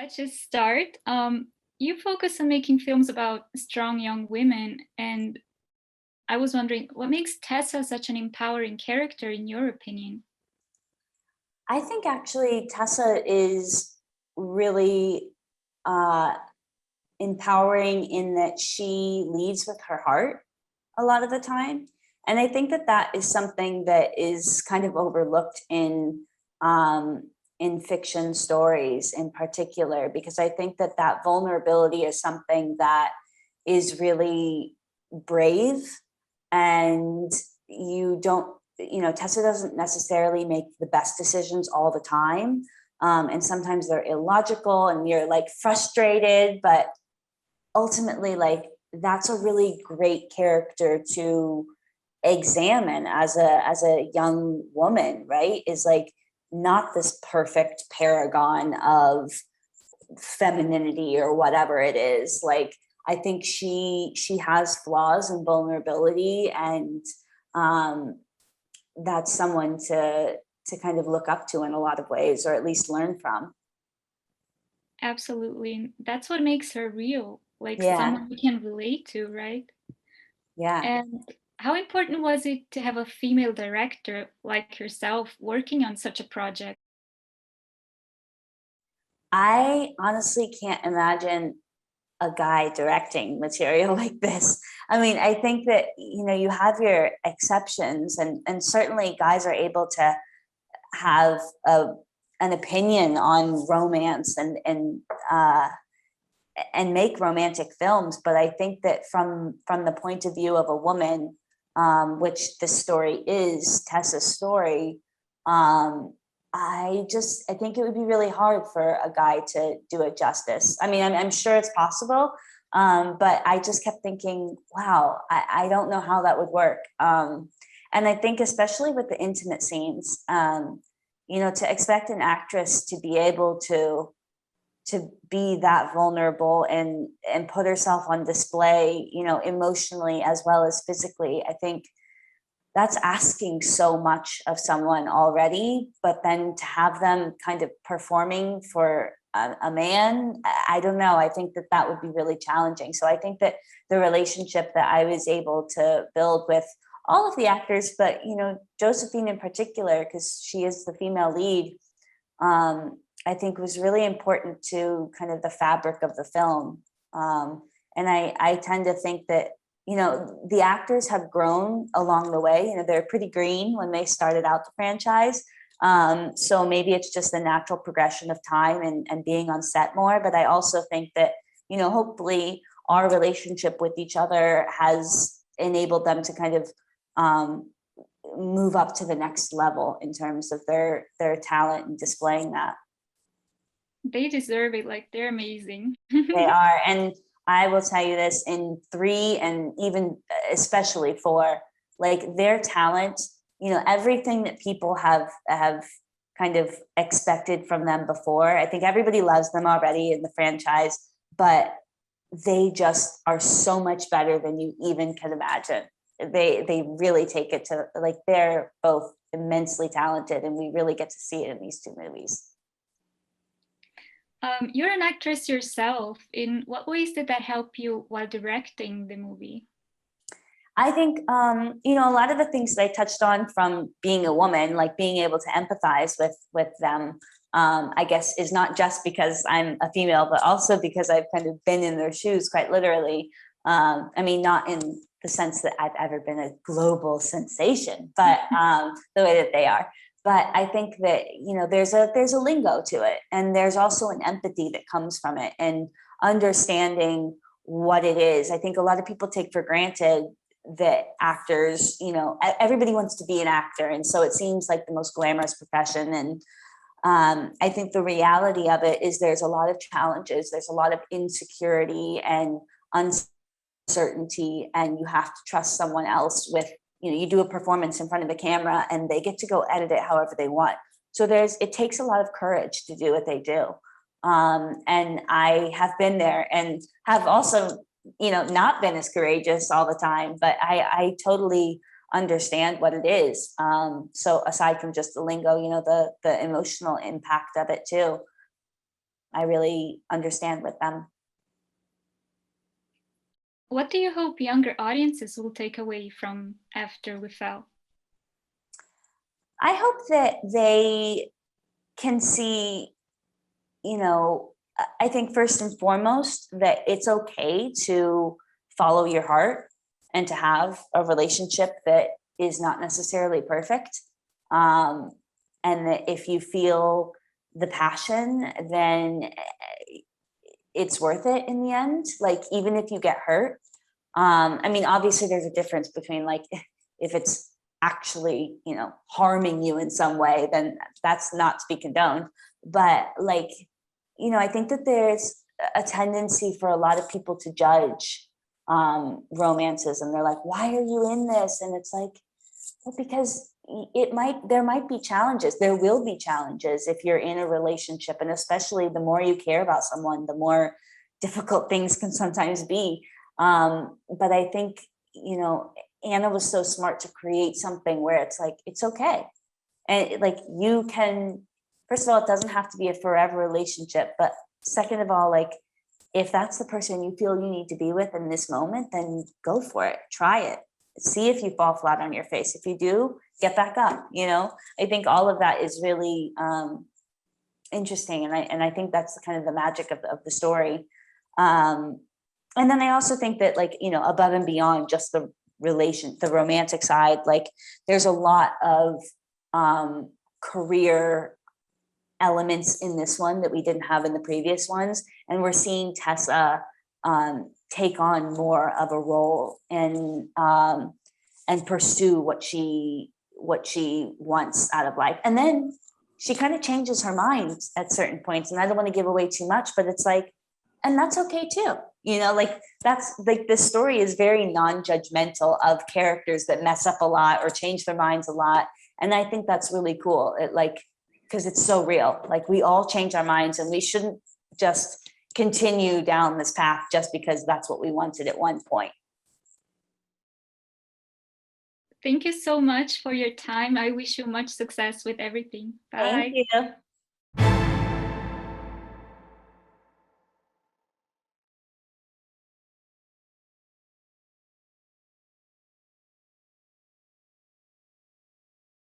let's just start. You focus on making films about strong young women, and I was wondering what makes Tessa such an empowering character, in your opinion? I think actually Tessa is really uh, empowering in that she leads with her heart a lot of the time. And I think that that is something that is kind of overlooked um, in fiction stories in particular, because I think that that vulnerability is something that is really brave, and you don't, Tessa doesn't necessarily make the best decisions all the time. And sometimes they're illogical and you're like frustrated, but ultimately, like, that's a really great character to examine as a young woman, right? Is like not this perfect paragon of femininity or whatever it is. Like, I think she has flaws and vulnerability, and um that's someone to kind of look up to in a lot of ways, or at least learn from. Absolutely. That's what makes her real, like Yeah, someone we can relate to, right? yeah. And how important was it to have a female director like yourself working on such a project? I honestly can't imagine a guy directing material like this. I mean, I think that you have your exceptions, and certainly guys are able to have an opinion on romance uh, and make romantic films. But I think that from the point of view of a woman, which this story is Tessa's story, um, I think it would be really hard for a guy to do it justice. I mean, I'm sure it's possible, but I just kept thinking, wow, I don't know how that would work. And I think especially with the intimate scenes, to expect an actress to be able to be that vulnerable and put herself on display, emotionally as well as physically, I think that's asking so much of someone already. But then to have them kind of performing for a man, I don't know, I think that that would be really challenging. So I think that the relationship that I was able to build with all of the actors, but Josephine in particular, because she is the female lead, I think was really important to kind of the fabric of the film. And I tend to think that, the actors have grown along the way. They're pretty green when they started out the franchise. So maybe it's just the natural progression of time and being on set more. But I also think that, hopefully our relationship with each other has enabled them to kind of move up to the next level in terms of their talent and displaying that. They deserve it, like they're amazing. They are. And I will tell you this, in three, and even especially four, like their talent, everything that people have kind of expected from them before. I think everybody loves them already in the franchise, but they just are so much better than you even can imagine. They really take it to, like, they're both immensely talented, and we really get to see it in these two movies. You're an actress yourself. In what ways did that help you while directing the movie? I think, a lot of the things that I touched on from being a woman, like being able to empathize with them, I guess, is not just because I'm a female, but also because I've kind of been in their shoes, quite literally. I mean, not in the sense that I've ever been a global sensation, but the way that they are. But I think that, there's a lingo to it, and there's also an empathy that comes from it, and understanding what it is. I think a lot of people take for granted that actors, everybody wants to be an actor, and so it seems like the most glamorous profession. And I think the reality of it is there's a lot of challenges, there's a lot of insecurity and uncertainty, and you have to trust someone else with, you do a performance in front of the camera and they get to go edit it however they want. So it takes a lot of courage to do what they do. And I have been there and have also, not been as courageous all the time, but I totally understand what it is. So aside from just the lingo, the emotional impact of it too. I really understand with them. What do you hope younger audiences will take away from After We Fell? I hope that they can see, you know, I think first and foremost that it's okay to follow your heart and to have a relationship that is not necessarily perfect. And that if you feel the passion, then it's worth it in the end. Like, even if you get hurt. I mean, obviously there's a difference between like, if it's actually, you know, harming you in some way, then that's not to be condoned. But like, you know, I think that there's a tendency for a lot of people to judge romances, and they're like, why are you in this? And it's like, well, because there might be challenges. There will be challenges if you're in a relationship, and especially the more you care about someone, the more difficult things can sometimes be. But I think, you know, Anna was so smart to create something where it's like, it's okay. And like, you can, first of all, it doesn't have to be a forever relationship, but second of all, like, if that's the person you feel you need to be with in this moment, then go for it, try it, see if you fall flat on your face. If you do, get back up. You know, I think all of that is really interesting, and I think that's kind of the magic of the story. And then I also think that, like, you know, above and beyond just the romantic side, like, there's a lot of career elements in this one that we didn't have in the previous ones, and we're seeing Tessa take on more of a role and pursue what she wants out of life. And then she kind of changes her mind at certain points, and I don't want to give away too much, but it's like, and that's okay too. You know, like, that's like, this story is very non-judgmental of characters that mess up a lot or change their minds a lot. And I think that's really cool. It, like, because it's so real. Like, we all change our minds, and we shouldn't just continue down this path just because that's what we wanted at one point. Thank you so much for your time. I wish you much success with everything. Bye. Thank you.